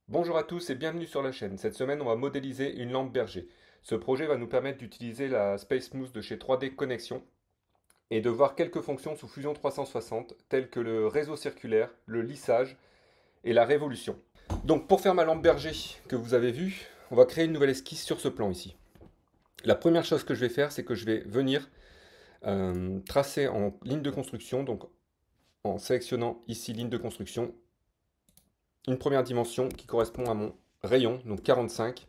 Bonjour à tous et bienvenue sur la chaîne. Cette semaine, on va modéliser une lampe berger. Ce projet va nous permettre d'utiliser la Space Mousse de chez 3D Connexion et de voir quelques fonctions sous Fusion 360 telles que le réseau circulaire, le lissage et la révolution. Donc pour faire ma lampe berger que vous avez vue, on va créer une nouvelle esquisse sur ce plan ici. La première chose que je vais faire, c'est que je vais venir tracer en ligne de construction, donc en sélectionnant ici ligne de construction, une première dimension qui correspond à mon rayon, donc 45.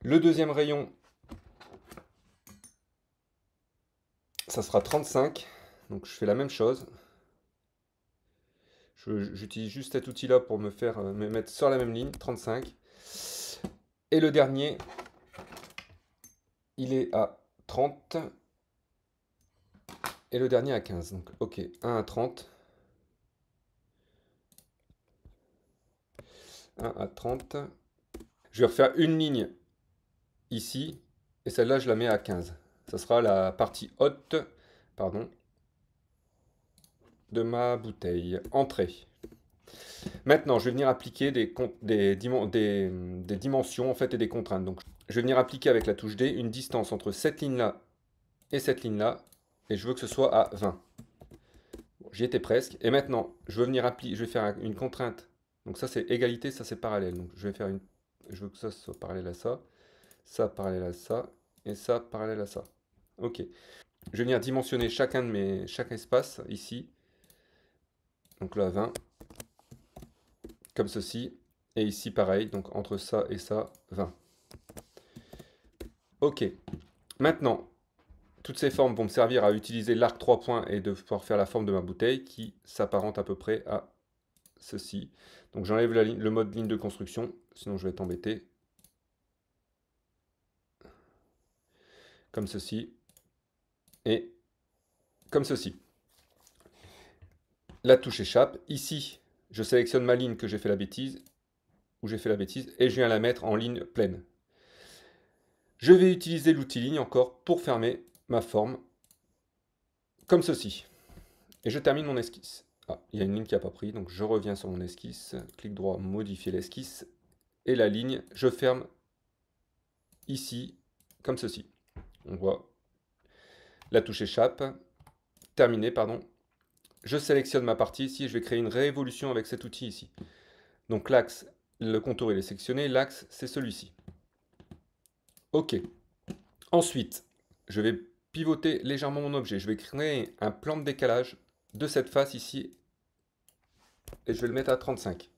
Le deuxième rayon, ça sera 35. Donc je fais la même chose. J'utilise juste cet outil-là pour me mettre sur la même ligne, 35. Et le dernier, il est à 30. Et le dernier à 15. Donc ok, 1 à 30. 1 à 30. Je vais refaire une ligne ici. Et celle-là, je la mets à 15. Ça sera la partie haute, pardon, de ma bouteille. Entrée. Maintenant, je vais venir appliquer des dimensions en fait, et des contraintes. Donc, je vais venir appliquer avec la touche D une distance entre cette ligne-là et cette ligne-là, et je veux que ce soit à 20. Bon, j'y étais presque. Et maintenant, je vais faire une contrainte. Donc ça, c'est égalité, ça, c'est parallèle. Donc, je veux que ça soit parallèle à ça parallèle à ça, et ça parallèle à ça. Ok. Je vais venir dimensionner chaque espace ici. Donc là, 20. Comme ceci. Et ici, pareil, donc entre ça et ça, 20. Ok. Maintenant, toutes ces formes vont me servir à utiliser l'arc 3 points et de pouvoir faire la forme de ma bouteille qui s'apparente à peu près à ceci. Donc j'enlève le mode ligne de construction, sinon je vais être embêté. Comme ceci. Et comme ceci. La touche échappe. Ici, je sélectionne ma ligne que j'ai fait la bêtise, où j'ai fait la bêtise, et je viens la mettre en ligne pleine. Je vais utiliser l'outil ligne encore pour fermer ma forme, comme ceci. Et je termine mon esquisse. Ah, il y a une ligne qui n'a pas pris, donc je reviens sur mon esquisse, clic droit, modifier l'esquisse, et la ligne, je ferme ici, comme ceci. On voit la touche échappe, terminé, pardon. Je sélectionne ma partie ici, et je vais créer une révolution avec cet outil ici. Donc l'axe, le contour il est sélectionné, l'axe c'est celui-ci. Ok. Ensuite, je vais pivoter légèrement mon objet. Je vais créer un plan de décalage de cette face ici, et je vais le mettre à 35.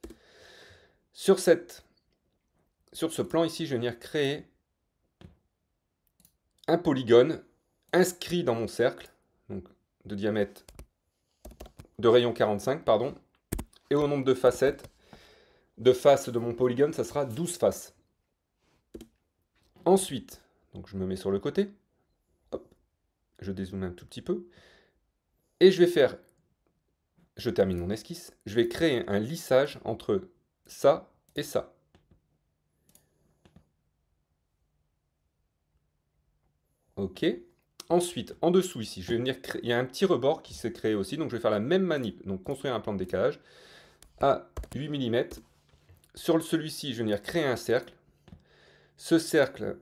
Sur ce plan ici, je vais venir créer un polygone inscrit dans mon cercle, donc de diamètre de rayon 45, pardon, et au nombre de facettes, de faces de mon polygone, ça sera 12 faces. Ensuite, donc je me mets sur le côté, hop, je dézoome un tout petit peu, et je termine mon esquisse, je vais créer un lissage entre ça et ça. Ok. Ensuite, en dessous ici, je vais venir créer, il y a un petit rebord qui s'est créé aussi, donc je vais faire la même manip, donc construire un plan de décalage à 8 mm. Sur celui-ci, je vais venir créer un cercle. Ce cercle,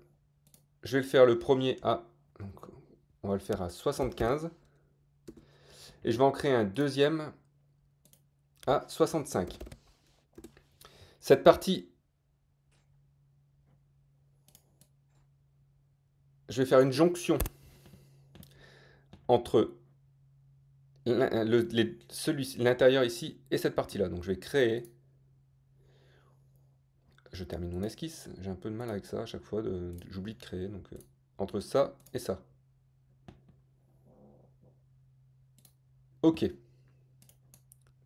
je vais le faire le premier à, donc on va le faire à 75. Et je vais en créer un deuxième à 65. Cette partie, je vais faire une jonction entre l'intérieur ici et cette partie-là. Donc je vais créer, je termine mon esquisse, j'ai un peu de mal avec ça à chaque fois, j'oublie de créer, donc entre ça et ça. Ok,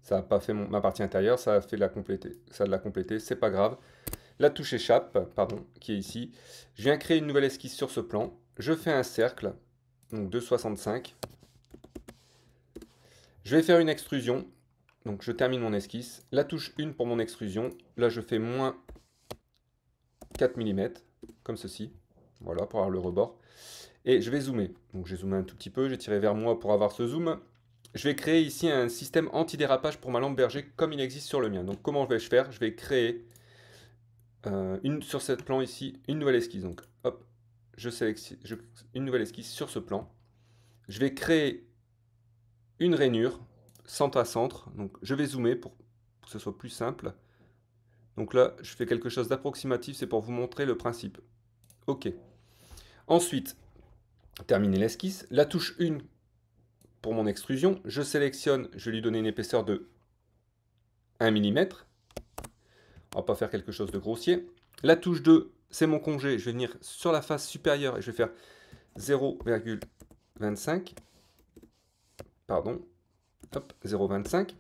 ça n'a pas fait ma partie intérieure, ça a fait la compléter, ça l'a complété, c'est pas grave. La touche échappe, pardon, qui est ici. Je viens créer une nouvelle esquisse sur ce plan, je fais un cercle, donc de 65. Je vais faire une extrusion, donc je termine mon esquisse. La touche 1 pour mon extrusion, là je fais moins 4 mm, comme ceci. Voilà, pour avoir le rebord. Et je vais zoomer. Donc j'ai zoomé un tout petit peu, j'ai tiré vers moi pour avoir ce zoom. Je vais créer ici un système anti-dérapage pour ma lampe berger comme il existe sur le mien. Donc comment vais-je faire? Je vais créer sur ce plan ici, une nouvelle esquisse. Donc, hop, je sélectionne une nouvelle esquisse sur ce plan. Je vais créer une rainure, centre à centre. Donc, je vais zoomer pour que ce soit plus simple. Donc là, je fais quelque chose d'approximatif, c'est pour vous montrer le principe. OK. Ensuite, terminer l'esquisse. La touche 1 pour mon extrusion. Je sélectionne, je vais lui donner une épaisseur de 1 mm. On va pas faire quelque chose de grossier. La touche 2, c'est mon congé. Je vais venir sur la face supérieure et je vais faire 0,25. Pardon. Hop, 0,25.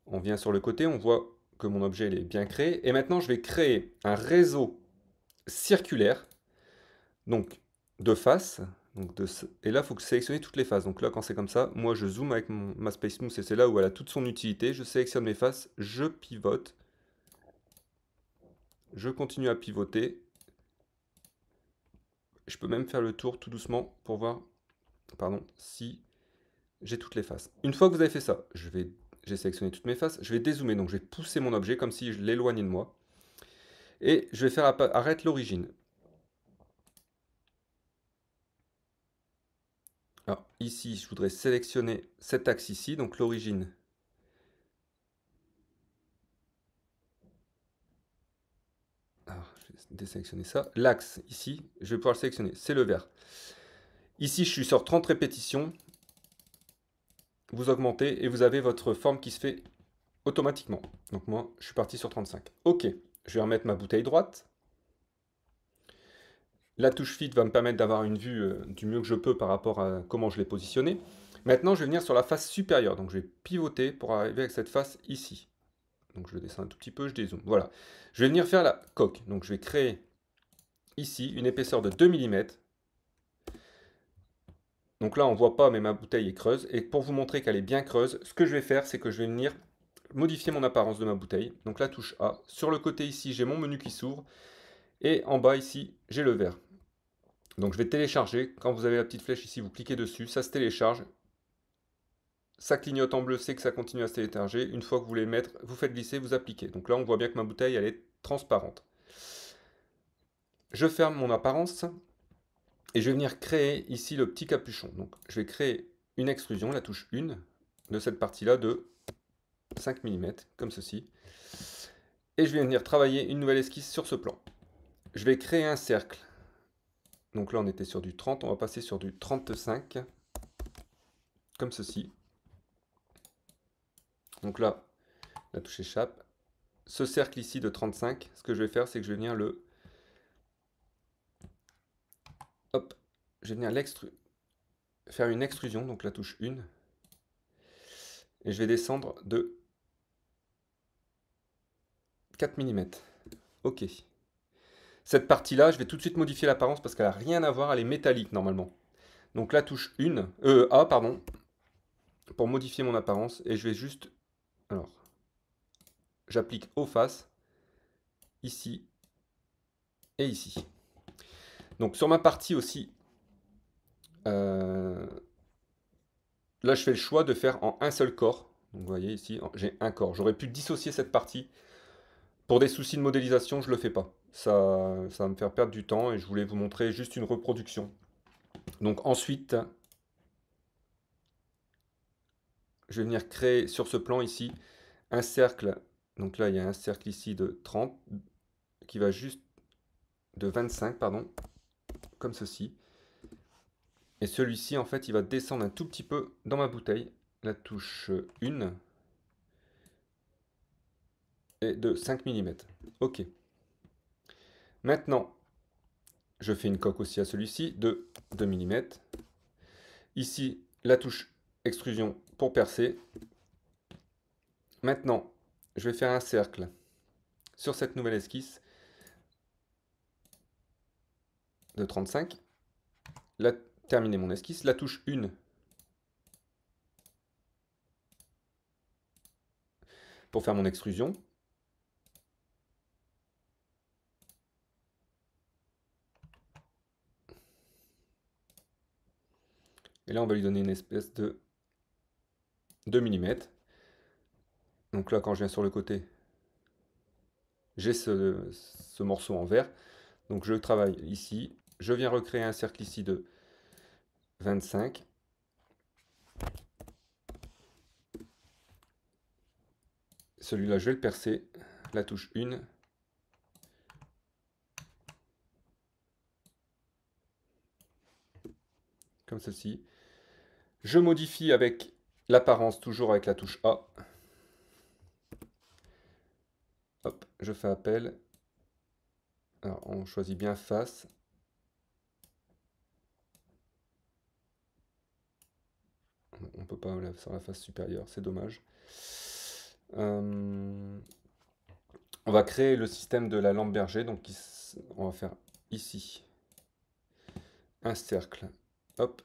On vient sur le côté, on voit que mon objet est bien créé. Et maintenant, je vais créer un réseau circulaire, donc de faces. Et là, il faut que sélectionner toutes les faces. Donc là, quand c'est comme ça, moi, je zoome avec ma Space Smooth et c'est là où elle a toute son utilité. Je sélectionne mes faces, je pivote. Je continue à pivoter. Je peux même faire le tour tout doucement pour voir si j'ai toutes les faces. Une fois que vous avez fait ça, j'ai sélectionné toutes mes faces. Je vais dézoomer, donc je vais pousser mon objet comme si je l'éloignais de moi. Et je vais faire apparaître l'origine. Alors ici, je voudrais sélectionner cet axe ici, donc l'origine. Alors, je vais désélectionner ça. L'axe ici, je vais pouvoir le sélectionner, c'est le vert. Ici, je suis sur 30 répétitions. Vous augmentez et vous avez votre forme qui se fait automatiquement. Donc moi, je suis parti sur 35. Ok, je vais remettre ma bouteille droite. La touche Fit va me permettre d'avoir une vue du mieux que je peux par rapport à comment je l'ai positionné. Maintenant, je vais venir sur la face supérieure. Donc je vais pivoter pour arriver avec cette face ici. Donc je descends un tout petit peu, je dézoome. Voilà. Je vais venir faire la coque. Donc je vais créer ici une épaisseur de 2 mm. Donc là, on ne voit pas, mais ma bouteille est creuse. Et pour vous montrer qu'elle est bien creuse, ce que je vais faire, c'est que je vais venir modifier mon apparence de ma bouteille. Donc la touche A. Sur le côté ici, j'ai mon menu qui s'ouvre. Et en bas ici, j'ai le vert. Donc je vais télécharger. Quand vous avez la petite flèche ici, vous cliquez dessus, ça se télécharge. Ça clignote en bleu, c'est que ça continue à se télécharger. Une fois que vous voulez mettre, vous faites glisser, vous appliquez. Donc là, on voit bien que ma bouteille, elle est transparente. Je ferme mon apparence et je vais venir créer ici le petit capuchon. Donc je vais créer une extrusion, la touche 1, de cette partie-là de 5 mm, comme ceci. Et je vais venir travailler une nouvelle esquisse sur ce plan. Je vais créer un cercle. Donc là, on était sur du 30, on va passer sur du 35, comme ceci. Donc là, la touche échappe. Ce cercle ici de 35, ce que je vais faire, c'est que je vais venir hop, je vais venir faire une extrusion, donc la touche 1. Et je vais descendre de 4 mm. Ok. Cette partie-là, je vais tout de suite modifier l'apparence parce qu'elle n'a rien à voir, elle est métallique normalement. Donc la touche A, pardon, pour modifier mon apparence. Et je vais juste... Alors, j'applique aux faces, ici et ici. Donc sur ma partie aussi, là je fais le choix de faire en un seul corps. Donc vous voyez ici, j'ai un corps. J'aurais pu dissocier cette partie. Pour des soucis de modélisation, je ne le fais pas. Ça va me faire perdre du temps et je voulais vous montrer juste une reproduction. Donc ensuite, je vais venir créer sur ce plan ici un cercle. Donc là, il y a un cercle ici de 30 qui va juste de 25, pardon, comme ceci. Et celui-ci, en fait, il va descendre un tout petit peu dans ma bouteille. La touche 1 est de 5 mm. Ok. Maintenant, je fais une coque aussi à celui-ci de 2 mm. Ici, la touche extrusion pour percer. Maintenant, je vais faire un cercle sur cette nouvelle esquisse de 35. Terminer mon esquisse. La touche 1 pour faire mon extrusion. Et là, on va lui donner une espèce de 2 mm. Donc là, quand je viens sur le côté, j'ai ce morceau en vert. Donc je travaille ici. Je viens recréer un cercle ici de 25. Celui-là, je vais le percer. La touche 1. Comme ceci. Je modifie avec l'apparence, toujours avec la touche A. Hop, je fais appel. Alors, on choisit bien face. On ne peut pas sur la face supérieure, c'est dommage. On va créer le système de la lampe berger. Donc, on va faire ici un cercle. Hop,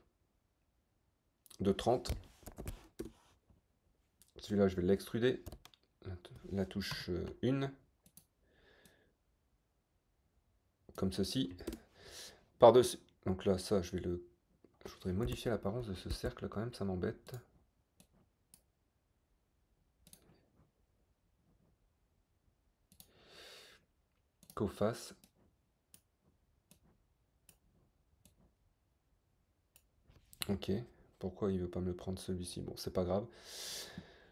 de 30. Celui-là, je vais l'extruder. La touche 1. Comme ceci. Par-dessus. Donc là, ça, je voudrais modifier l'apparence de ce cercle quand même, ça m'embête. Coface. Ok. Pourquoi il veut pas me le prendre celui-ci? Bon, c'est pas grave.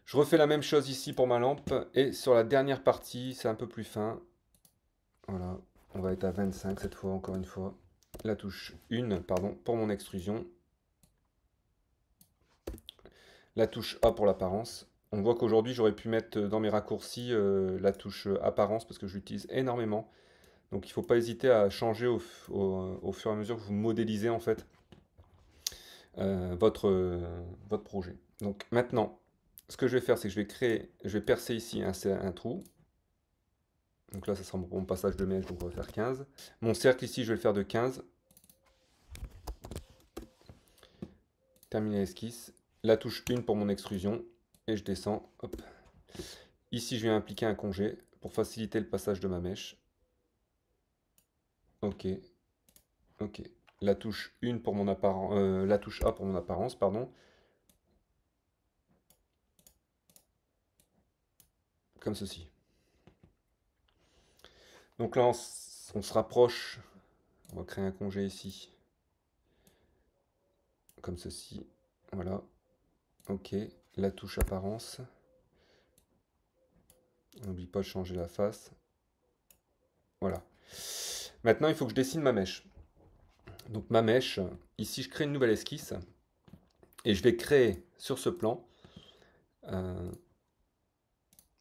Je refais la même chose ici pour ma lampe. Et sur la dernière partie, c'est un peu plus fin. Voilà. On va être à 25 cette fois, encore une fois. La touche 1, pardon, pour mon extrusion. La touche A pour l'apparence. On voit qu'aujourd'hui, j'aurais pu mettre dans mes raccourcis la touche apparence parce que je l'utilise énormément. Donc il ne faut pas hésiter à changer au fur et à mesure que vous modélisez en fait votre projet. Donc maintenant, ce que je vais faire, c'est que je vais percer ici un trou. Donc là, ça sera mon passage de mèche, donc on va faire 15. Mon cercle ici, je vais le faire de 15. Terminer l'esquisse. La touche 1 pour mon extrusion. Et je descends. Hop. Ici, je viens appliquer un congé pour faciliter le passage de ma mèche. Ok. Ok. La touche 1 pour mon apparence, la touche A pour mon apparence, pardon. Comme ceci. Donc là, on se rapproche. On va créer un congé ici. Comme ceci. Voilà. Ok. La touche apparence. N'oublie pas de changer la face. Voilà. Maintenant, il faut que je dessine ma mèche. Donc ma mèche, ici je crée une nouvelle esquisse. Et je vais créer sur ce plan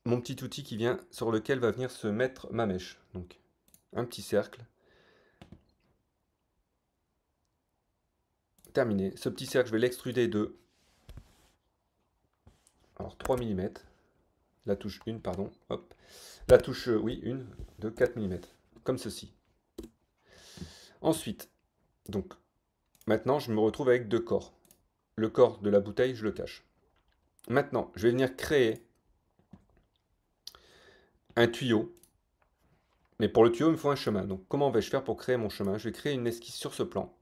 mon petit outil sur lequel va venir se mettre ma mèche. Donc un petit cercle. Terminé. Ce petit cercle, je vais l'extruder de 3 mm. La touche 1, pardon. Hop. La touche, oui, 1 de 4 mm. Comme ceci. Ensuite, donc, maintenant, je me retrouve avec deux corps. Le corps de la bouteille, je le cache. Maintenant, je vais venir créer un tuyau. Mais pour le tuyau, il me faut un chemin. Donc, comment vais-je faire pour créer mon chemin? Je vais créer une esquisse sur ce plan.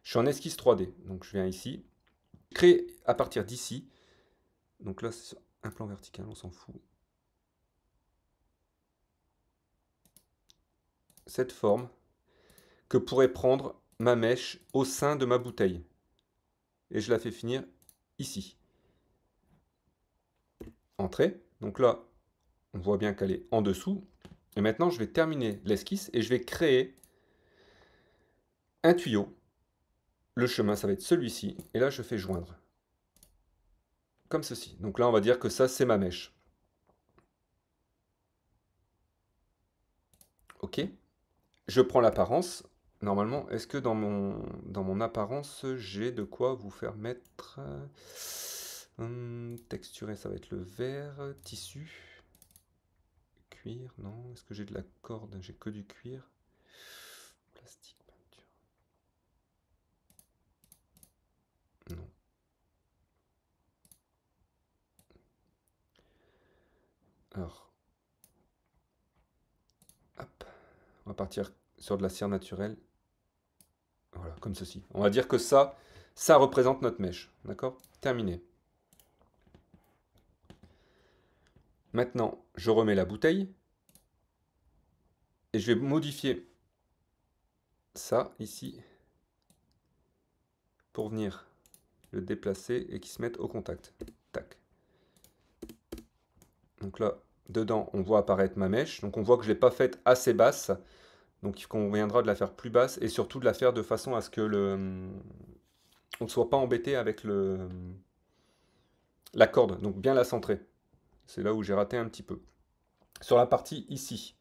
Je suis en esquisse 3D. Donc, je viens ici. Créer à partir d'ici. Donc là, c'est un plan vertical, on s'en fout. Cette forme que pourrait prendre ma mèche au sein de ma bouteille. Et je la fais finir ici. Entrée. Donc là, on voit bien qu'elle est en dessous. Et maintenant, je vais terminer l'esquisse et je vais créer un tuyau. Le chemin, ça va être celui-ci. Et là, je fais joindre. Comme ceci. Donc là, on va dire que ça, c'est ma mèche. Ok. Je prends l'apparence. Normalement, est-ce que dans mon apparence, j'ai de quoi vous faire mettre... texturé, ça va être le vert. Tissu. Cuir, non. Est-ce que j'ai de la corde? J'ai que du cuir. Plastique, peinture. Non. Alors. Hop. On va partir sur de la cire naturelle. Voilà, comme ceci. On va dire que ça représente notre mèche. D'accord? Terminé. Maintenant, je remets la bouteille. Et je vais modifier ça ici pour venir le déplacer et qu'il se mette au contact. Tac. Donc là, dedans, on voit apparaître ma mèche. Donc on voit que je ne l'ai pas faite assez basse. Donc il conviendra de la faire plus basse et surtout de la faire de façon à ce que on ne soit pas embêté avec la corde. Donc bien la centrer. C'est là où j'ai raté un petit peu. Sur la partie ici,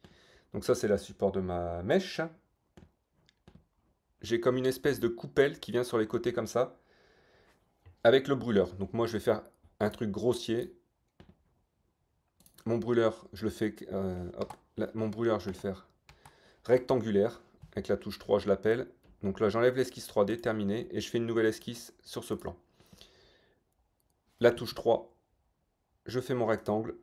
donc ça c'est la support de ma mèche. J'ai comme une espèce de coupelle qui vient sur les côtés comme ça, avec le brûleur. Donc moi je vais faire un truc grossier. Mon brûleur, je le fais, hop, là, mon brûleur je vais le faire rectangulaire. Avec la touche 3 je l'appelle. Donc là j'enlève l'esquisse 3D, terminé, et je fais une nouvelle esquisse sur ce plan. La touche 3, je fais mon rectangle.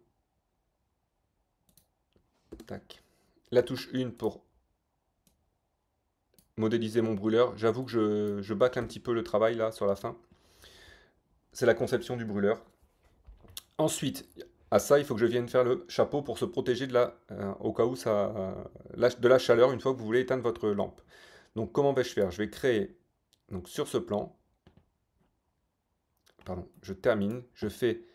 Tac. La touche 1 pour modéliser mon brûleur. J'avoue que je bâcle un petit peu le travail là sur la fin. C'est la conception du brûleur. Ensuite, à ça, il faut que je vienne faire le chapeau pour se protéger de au cas où de la chaleur une fois que vous voulez éteindre votre lampe. Donc comment vais-je faire? Je vais créer, donc sur ce plan, pardon, je termine, je fais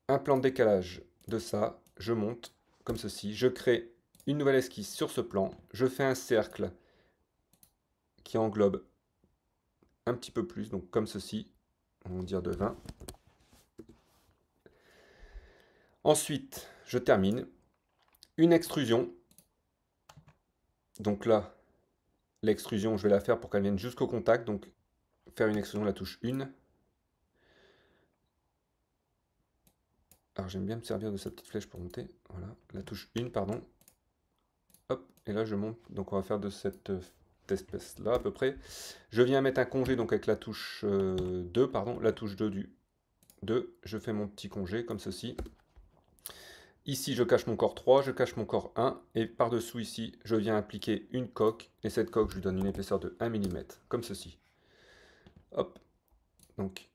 un plan de décalage de ça, je monte comme ceci, je crée une nouvelle esquisse sur ce plan, je fais un cercle qui englobe un petit peu plus, donc comme ceci, on va dire de 20. Ensuite, je termine. Une extrusion. Donc là, l'extrusion, je vais la faire pour qu'elle vienne jusqu'au contact. Donc, faire une extrusion, la touche 1. Alors, j'aime bien me servir de cette petite flèche pour monter. Voilà, la touche 1, pardon. Hop, et là, je monte. Donc, on va faire de cette espèce-là, à peu près. Je viens mettre un congé, donc avec la touche 2, pardon, la touche 2 du 2. Je fais mon petit congé, comme ceci. Ici, je cache mon corps 3, je cache mon corps 1, et par-dessous ici, je viens appliquer une coque, et cette coque, je lui donne une épaisseur de 1 mm, comme ceci. Hop, donc,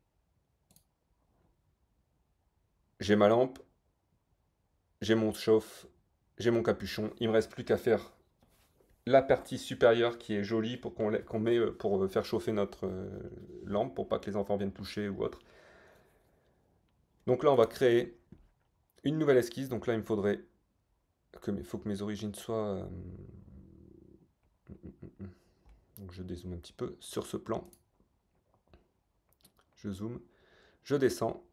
j'ai ma lampe, j'ai mon chauffe, j'ai mon capuchon, il ne me reste plus qu'à faire la partie supérieure qui est jolie pour qu'on met pour faire chauffer notre lampe, pour pas que les enfants viennent toucher ou autre. Donc là, on va créer une nouvelle esquisse, donc là, il me faudrait faut que mes origines soient... donc je dézoome un petit peu sur ce plan. Je zoome, je descends.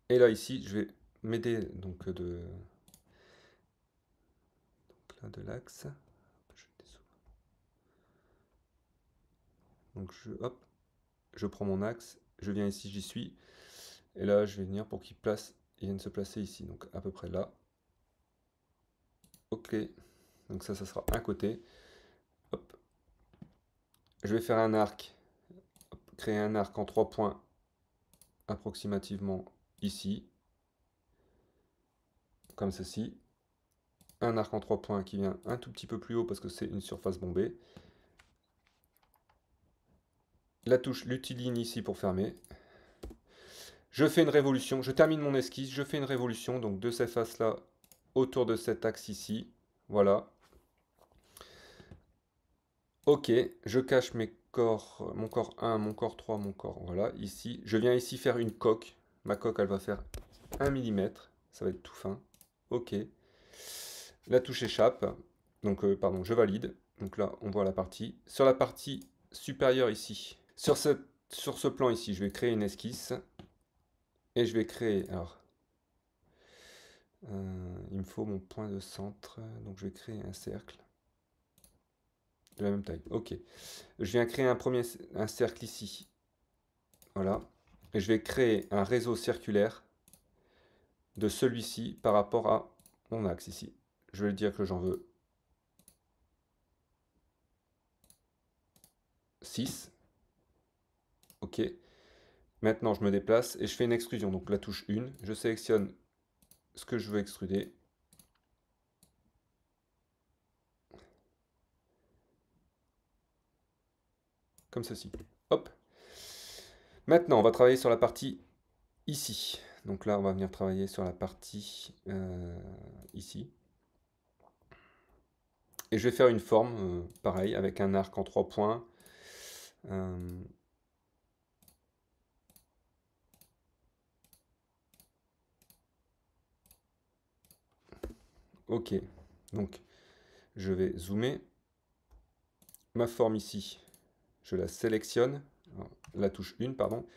Et là, ici, je vais m'aider donc de l'axe. Donc hop, je prends mon axe, je viens ici, j'y suis. Et là, je vais venir pour qu'il vienne se placer ici, donc à peu près là. Ok, donc ça sera un côté. Hop. Je vais faire un arc, hop, créer un arc en 3 points approximativement ici, comme ceci. Un arc en 3 points qui vient un tout petit peu plus haut parce que c'est une surface bombée. La touche l'utiline ici pour fermer. Je fais une révolution, je termine mon esquisse, je fais une révolution donc de ces faces-là autour de cet axe ici. Voilà. Ok, je cache mes corps, mon corps 1, mon corps 3, mon corps, voilà, ici. Je viens ici faire une coque. Ma coque, elle va faire 1 mm. Ça va être tout fin. Ok. La touche échappe. Donc, pardon, je valide. Donc là, on voit la partie. Sur la partie supérieure ici, sur ce plan ici, je vais créer une esquisse. Et je vais créer, alors, il me faut mon point de centre. Donc, je vais créer un cercle. De la même taille, ok. Je viens créer un cercle ici. Voilà. Et je vais créer un réseau circulaire de celui-ci par rapport à mon axe ici. Je vais dire que j'en veux 6. Ok. Maintenant, je me déplace et je fais une extrusion. Donc la touche 1, je sélectionne ce que je veux extruder. Comme ceci. Hop. Maintenant, on va travailler sur la partie ici. Donc là, on va venir travailler sur la partie ici. Et je vais faire une forme, pareil, avec un arc en 3 points. Ok, donc je vais zoomer. Ma forme ici, je la sélectionne. Alors, la touche 1, pardon.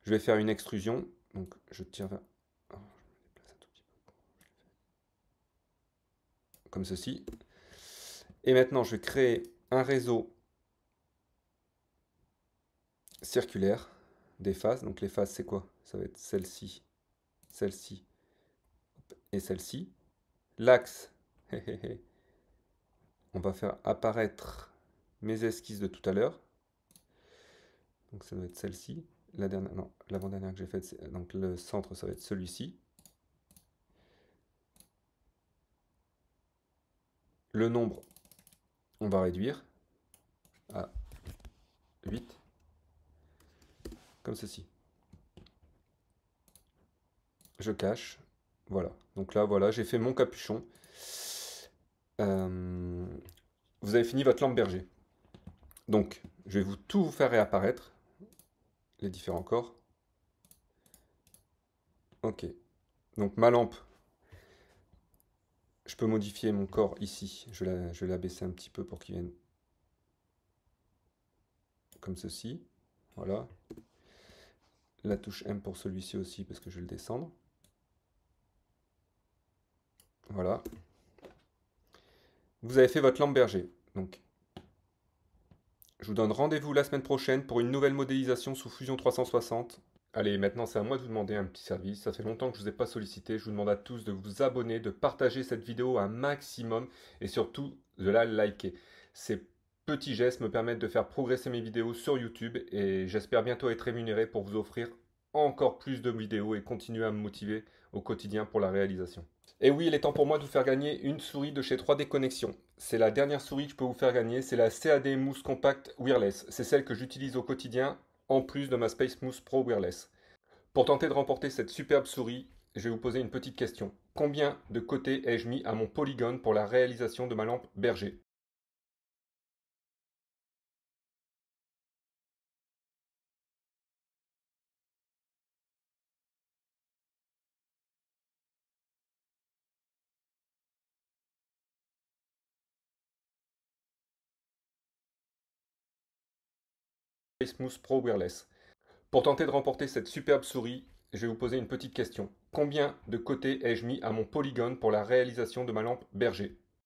Je vais faire une extrusion. Donc je tire vers... Alors, je me déplace un tout petit peu. Comme ceci. Et maintenant, je vais créer un réseau circulaire des faces. Donc les faces, c'est quoi? Ça va être celle-ci, celle-ci et celle-ci. L'axe, on va faire apparaître mes esquisses de tout à l'heure. Donc ça doit être celle-ci. La dernière, non, l'avant-dernière que j'ai faite, donc le centre, ça va être celui-ci. Le nombre, on va réduire à 8, comme ceci. Je cache, voilà. Donc là, voilà, j'ai fait mon capuchon. Vous avez fini votre lampe berger. Donc, je vais tout vous faire réapparaître, les différents corps. Ok. Donc ma lampe, je peux modifier mon corps ici. Je vais la baisser un petit peu pour qu'il vienne comme ceci. Voilà. La touche M pour celui-ci aussi, parce que je vais le descendre. Voilà. Vous avez fait votre lampe berger. Donc, je vous donne rendez-vous la semaine prochaine pour une nouvelle modélisation sous Fusion 360. Allez, maintenant c'est à moi de vous demander un petit service. Ça fait longtemps que je ne vous ai pas sollicité. Je vous demande à tous de vous abonner, de partager cette vidéo un maximum et surtout de la liker. Ces petits gestes me permettent de faire progresser mes vidéos sur YouTube et j'espère bientôt être rémunéré pour vous offrir encore plus de vidéos et continuer à me motiver au quotidien pour la réalisation. Et oui, il est temps pour moi de vous faire gagner une souris de chez 3D Connexion. C'est la dernière souris que je peux vous faire gagner, c'est la CAD Mousse Compact Wireless. C'est celle que j'utilise au quotidien en plus de ma Space Mousse Pro Wireless. Pour tenter de remporter cette superbe souris, je vais vous poser une petite question. Combien de côtés ai-je mis à mon polygone pour la réalisation de ma lampe berger? Space Mousse Pro Wireless. Pour tenter de remporter cette superbe souris, je vais vous poser une petite question. Combien de côtés ai-je mis à mon polygone pour la réalisation de ma lampe berger?